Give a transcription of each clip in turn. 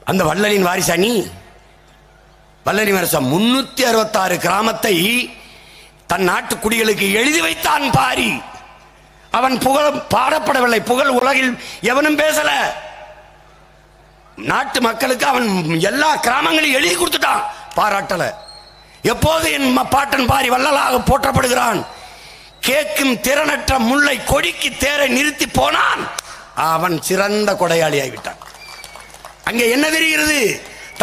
அந்த வள்ளலின் வாரிசா நீ? வள்ளலின் வாரிசா 366 கிராமத்தை தன் நாட்டு குடிகளுக்கு எழுதி வைத்தான் பாரி. அவன் புகழ் பாடப்படவில்லை, புகழ் உலகில் எவனும் பேசல. நாட்டு மக்களுக்கு அவன் எல்லா கிராமங்களையும் எழுதி கொடுத்துட்டான், பாராட்டல. எப்போது என் பாட்டன் பாரி வள்ளலாக போற்றப்படுகிறான், கேட்கும் திறனற்ற முல்லை கொடிக்கு தேரை நிறுத்தி போனான், அவன் சிறந்த கொடையாளியாகிவிட்டான். அங்கே என்ன தெரிகிறது?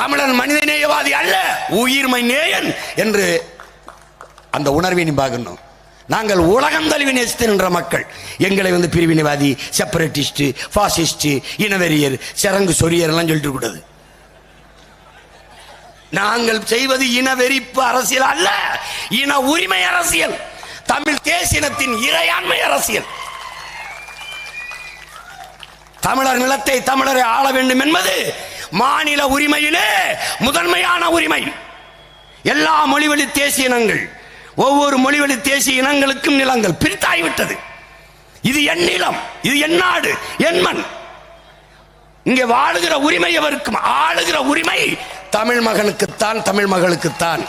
தமிழன் மனிதநேயவாதி அல்ல, உயிர்மை நேயன் என்று அந்த உணர்வை நீ பார்க்கணும். நாங்கள் உலகம் தழுவி நேசித்த மக்கள். எங்களை பிரிவினைவாதி, செப்பரேட்டிஸ்ட், பாசிஸ்ட், இனவெறியர், சரங்கு சொரியர் எல்லாம் சொல்லிட்டு கூடாது. நாங்கள் செய்வது இனவெறிப்பு அரசியல் அல்ல, இன உரிமை அரசியல், தமிழ் தேசியத்தின் இறையாண்மை அரசியல். தமிழர் நிலத்தை தமிழரை ஆள வேண்டும் என்பது மாநில உரிமையிலே முதன்மையான உரிமை. எல்லா மொழிவழி தேசிய இனங்கள், ஒவ்வொரு மொழிவழி தேசிய இனங்களுக்கும் நிலங்கள் பிரித்தாகிவிட்டது. இது என் நிலம், இது என் நாடு, என் மண். இங்கே வாழுகிற உரிமை எவருக்கும், ஆளுகிற உரிமை தமிழ் மகனுக்குத்தான், தமிழ் மகளுக்குத்தான்.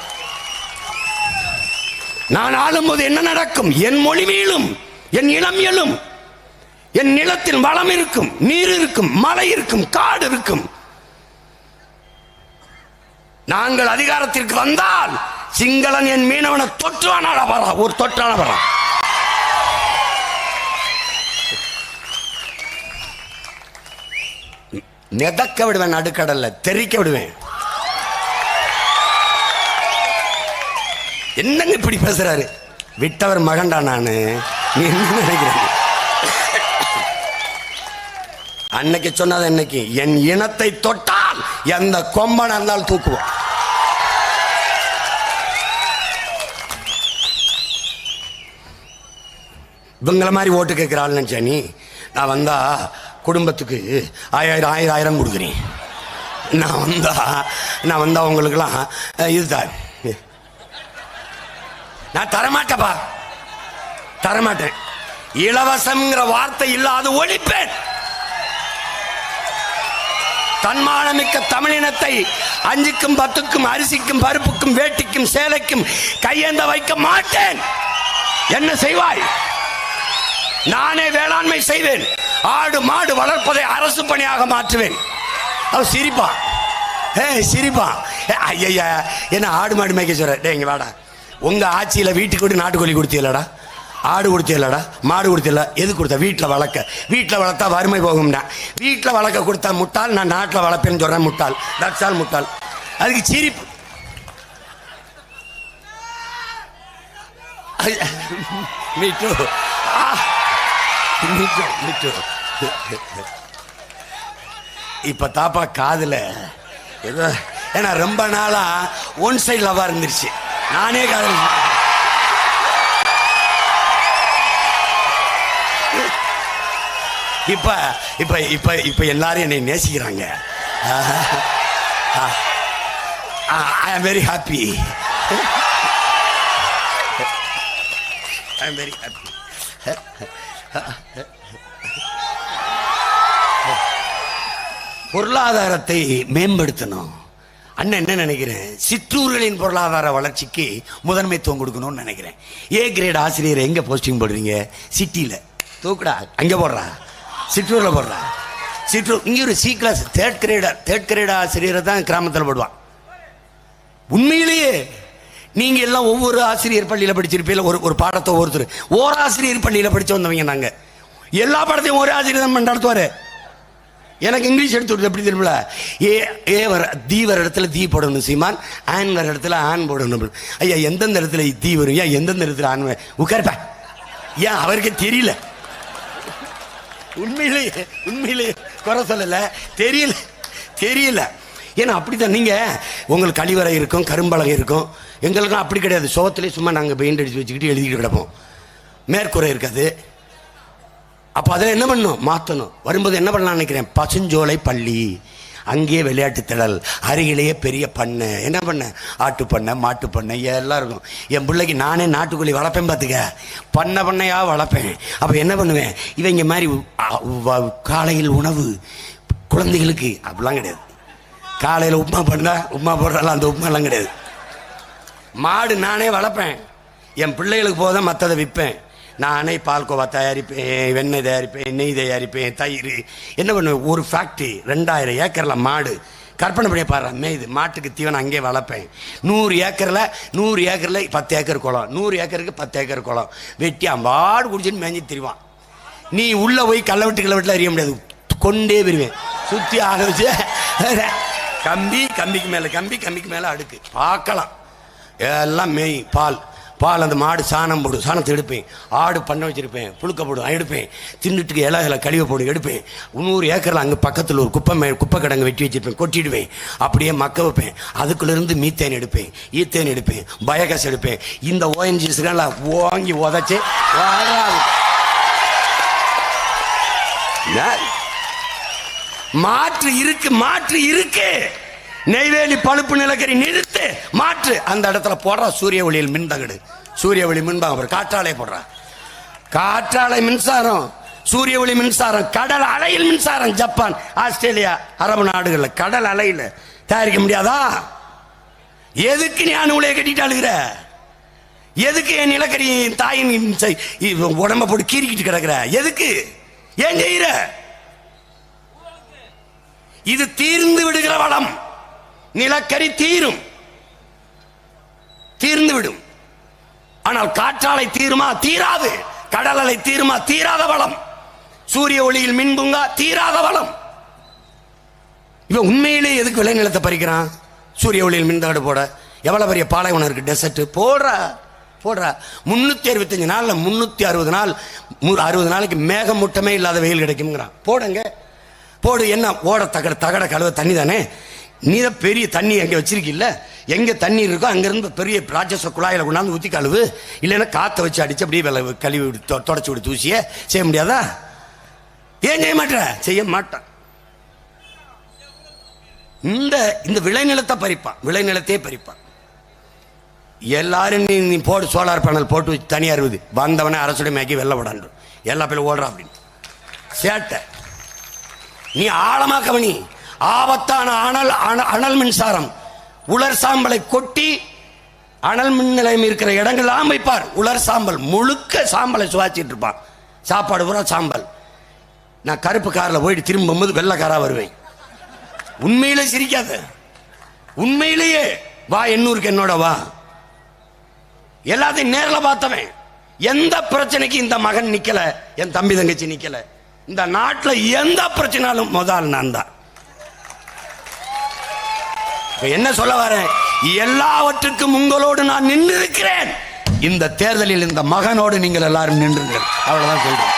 நான் ஆளும்போது என்ன நடக்கும்? என் மொழி மீளும், என் இனம் எழும், என் நிலத்தில் வளம் இருக்கும், நீர் இருக்கும், மலை இருக்கும், காடு இருக்கும். நாங்கள் அதிகாரத்திற்கு வந்தால் சிங்களன் என் மீனவனை தொற்றுவான ஒரு தொற்றான வரா. நெதக்க விடுவேன், நடுக்கடல்ல தெரிக்க விடுவேன். என்னங்க இப்படி பேசுறாரு? விட்டவர் மகன்டா நானு. நீ என்ன நினைக்கிறீங்க? அன்னைக்கு சொன்னது என்னைக்கு? என் இனத்தை தொட்டால் எந்த கொம்பன் இருந்தால் தூக்குவோம். இவங்கள மாதிரி ஓட்டு கேட்கிற ஆள் நினைச்சா நீ? நான் வந்தா குடும்பத்துக்கு 1000 கொடுக்குறேன். நான் வந்தா உங்களுக்கெல்லாம் இதுதான். நான் தரமாட்டேப்பா, தரமாட்டேன். இலவசம்ங்கிற வார்த்தை இல்லாத ஒழிப்பேன். தன்மானமிக்க தமிழினத்தை 5க்கும் 10க்கும் அரிசிக்கும் பருப்புக்கும் வேட்டிக்கும் சேலைக்கும் கையேந்த வைக்க மாட்டேன். என்ன செய்வாய்? நானே வேளாண்மை செய்வேன். ஆடு மாடு வளர்ப்பதை அரசு பணியாக மாற்றுவேன். அவன் சிரிப்பான், சிரிப்பான். ஐயா என்ன ஆடு மாடு மேய்க்க சொல்ற? டே இங்க வாடா, உங்க ஆட்சியில வீட்டுக்கு விட்டு நாட்டுக்கோழி கொடுத்தீங்களடா, ஆடு கொடுத்தீங்களடா, மாடு கொடுத்தீங்களா? எது கொடுத்த? வீட்டில் வளர்க்க. வீட்டில் வளர்த்தா வறுமை போகும்னா வீட்டில் வளர்க்க கொடுத்தா முட்டாள். நான் நாட்டில் வளர்ப்பேன்னு சொல்றேன் முட்டாள். தட்சால் முட்டாள். அதுக்கு சிரிப்பு. மீட்டு இப்ப தாப்பா காதுல ஏதோ, ஏன்னா ரொம்ப நாளா ஒன் சைடு லவ்வா இருந்துருச்சு. நானே காதல் இப்ப இப்ப இப்ப இப்ப எல்லாரும் என்னை நேசிக்கிறாங்க. I am very happy. I am very happy. பொருளாதாரத்தை மேம்படுத்தணும். அண்ணன் என்ன நினைக்கிறேன்? சிற்றூர்களின் பொருளாதார வளர்ச்சிக்கு முதன்மைத்துவம் கொடுக்கணும்னு நினைக்கிறேன். ஏ கிரேட் ஆசிரியர் எங்க போஸ்டிங் போடுறீங்க? சிட்டியில தூக்குடா, அங்க போடுறா. சிற்றூர்ல போடுறா. சிற்றூர் இங்க ஒரு சி கிளாஸ் தேர்ட் கிரேட் ஆசிரியரை தான் கிராமத்தில் போடுவான். உண்மையிலேயே நீங்க எல்லாம் ஒவ்வொரு ஆசிரியர் பள்ளியில படிச்சிருப்பீங்க. ஒரு பாடத்தை ஒருத்தர் ஓராசிரியர் பள்ளியில படிச்சு வந்தவங்க. நாங்க எல்லா பாடத்தையும் ஒரே ஆசிரியர் தான் நடத்துவாரு. எனக்கு இங்கிலீஷ் எடுத்து விடுறது எப்படி தெரியுமில? ஏ வர தீ வர இடத்துல தீ போடணும் சீமான், ஆன் வர இடத்துல ஆன் போடணும். ஐயா எந்தெந்த இடத்துல தீ வரும், ஏன் எந்தெந்த இடத்துல ஆன் உட்கார்ப்ப, ஏன் அவருக்கு தெரியல. உண்மையிலேயே குறை சொல்லல, தெரியல. ஏன்னா அப்படித்தான். நீங்க உங்களுக்கு கழிவறை இருக்கும், கரும்பலகை இருக்கும். எங்களுக்கும் அப்படி கிடையாது. சோகத்திலே சும்மா நாங்கள் பெயிண்ட் அடிச்சு வச்சுக்கிட்டு எழுதிக்கிட்டு கிடப்போம். மேற்கூரை இருக்காது. அப்போ அதில் என்ன பண்ணணும்? மாற்றணும். வரும்போது என்ன பண்ணலாம்னு நினைக்கிறேன்? பசுஞ்சோலை பள்ளி, அங்கேயே விளையாட்டு திடல், அருகிலேயே பெரிய பண்ணை. என்ன பண்ண? ஆட்டு பண்ணை, மாட்டு பண்ணை எல்லாம் இருக்கும். என் பிள்ளைக்கு நானே நாட்டுக்கோழி வளர்ப்பேன். பார்த்துக்க, பண்ணையாக வளர்ப்பேன். அப்போ என்ன பண்ணுவேன்? இவங்க மாதிரி காலையில் உணவு குழந்தைகளுக்கு அப்படிலாம் கிடையாது. காலையில் உப்புமா பண்ணா உப்புமா போடுறாலும் அந்த உப்புமாலாம் கிடையாது. மாடு நானே வளர்ப்பேன், என் பிள்ளைகளுக்கு போத மற்றதை விற்பேன். நானே பால்கோவா தயாரிப்பேன், வெண்ணெய் தயாரிப்பேன், நெய் தயாரிப்பேன், தயிர். என்ன பண்ணுவேன், ஒரு ஃபேக்ட்ரி 2000 ஏக்கரில் மாடு. கற்பனை பண்ணி பாடுறேன், மேய்து மாட்டுக்கு தீவனம் அங்கே வளர்ப்பேன். 100 ஏக்கரில் 10 ஏக்கர் குளம், 100 ஏக்கருக்கு 10 ஏக்கர் குளம் வெட்டி அம்பாடு குடிச்சுன்னு மேய்ஞ்சி திரிவான். நீ உள்ளே போய் கள்ள வீட்டில் அறிய முடியாது, கொண்டே வருவேன் சுற்றி ஆக வச்சு. கம்பிக்கு மேலே கம்பிக்கு மேலே அடுக்கு பார்க்கலாம். எல்லாம் மேய் பால் அந்த மாடு சாணம் போடும், சாணத்தை எடுப்பேன். ஆடு பண்ண வச்சுருப்பேன், புழுக்க போடும் எடுப்பேன். தின்னுட்டுக்கு இலை கழிவை போடும் எடுப்பேன். 100 ஏக்கரில் அங்கே பக்கத்தில் ஒரு குப்பை கிடங்கு வெட்டி வச்சுருப்பேன், கொட்டிடுவேன். அப்படியே மக்க வைப்பேன். அதுக்குள்ளேருந்து மீத்தேன் எடுப்பேன், ஈத்தேன் எடுப்பேன், பயோகேஸ் எடுப்பேன். இந்த ஓஎன்ஜிஸ்லாம் வாங்கி உதச்சி மாற்று இருக்கு. நெய்வேலி பழுப்பு நிலக்கரி நிறுத்து, மாற்று. அந்த இடத்துல போடுற சூரிய ஒளியில் மின்தகடு, சூரிய ஒளி மின்பாங்க, காற்றாலை போடுற, காற்றாலை மின்சாரம், சூரிய ஒளி மின்சாரம், கடல் அலையில் மின்சாரம். ஜப்பான், ஆஸ்திரேலியா, அரபு நாடுகள்ல கடல் அலையில் தயாரிக்க முடியாதா? எதுக்கு நீ அணுகுலையை கட்டிட்டு அழுகிற? எதுக்கு என் நிலக்கரி தாயின் உடம்ப போட்டு கீறிக்கிட்டு கிடக்குற? எதுக்கு? ஏன் செய்யற? இது தீர்ந்து விடுகிற வளம். நிலக்கரி தீர்ந்து விடும். ஆனால் காற்றாலை தீருமா? தீராது. கடல் அலை தீருமா? தீராத வளம். சூரிய ஒளியில் மின்புங்கா தீராத வளம். இவன் உண்மையிலே எதுக்கு விளைநிலத்தை பறிக்கிறான்? சூரிய ஒளியில் மின்தகடு போட. எவ்வளவு பெரிய பாலைவனம் இருக்கு, டெசர்ட். போடுற 365 நாள்ல 360 நாள் 60 நாளைக்கு மேகமூட்டமே இல்லாத வெயில் கிடைக்கும்ங்கிறான். போடுங்க போடு. என்ன ஓட தகட கழுவ தண்ணி தானே. நீ தான் பெரிய தண்ணி எங்கே வச்சிருக்கில்ல, எங்கே தண்ணி இருக்கோ அங்கேருந்து பெரிய ராட்சச குழாயில் கொண்டாந்து ஊற்றி கழுவு. இல்லைன்னா காற்றை வச்சு அடித்து அப்படியே கழுவி தொடச்சி விடு. தூசியை செய்ய முடியாதா? ஏன் செய்ய மாட்டேன்? செய்ய மாட்டான். இந்த விளைநிலத்தை பறிப்பான், விளைநிலத்தையே பறிப்பான். எல்லாரும் நீ போடு, சோலார் பேனல் போட்டு வச்சு தனியாக இருக்குது. வந்தவனே அரசுடைய மேக்கி வெள்ள விடாண்டு எல்லா பேரும் ஓடுறான் அப்படின்னு சேட்டை. நீ ஆழமா கவனி. ஆபத்தான அனல் மின்சாரம். உலர் சாம்பலை கொட்டி அனல் மின் நிலையம் இருக்கிற இடங்கள்லாம் வைப்பார். உலர் சாம்பல் முழுக்க சாம்பலை சுவாச்சிட்டு இருப்பான். சாப்பாடு பூரா சாம்பல். நான் கருப்பு காரில் போயிட்டு திரும்பும்போது வெள்ளை காரா வருவேன். உண்மையிலே சிரிக்காத, உண்மையிலேயே வா, எண்ணூருக்கு என்னோட வா. எல்லாத்தையும் நேரில் பார்த்தவன். எந்த பிரச்சனைக்கு இந்த மகன் நிக்கல, என் தம்பி தங்கச்சி நிக்கல. இந்த நாட்டில் எந்த பிரச்சனாலும் முதல் நான் தான். என்ன சொல்ல வரேன்? எல்லாவற்றுக்கும் உங்களோடு நான் நின்று இருக்கிறேன். இந்த தேர்தலில் இந்த மகனோடு நீங்கள் எல்லாரும் நின்றுங்கள். அவ்வளவுதான் சொல்றேன்.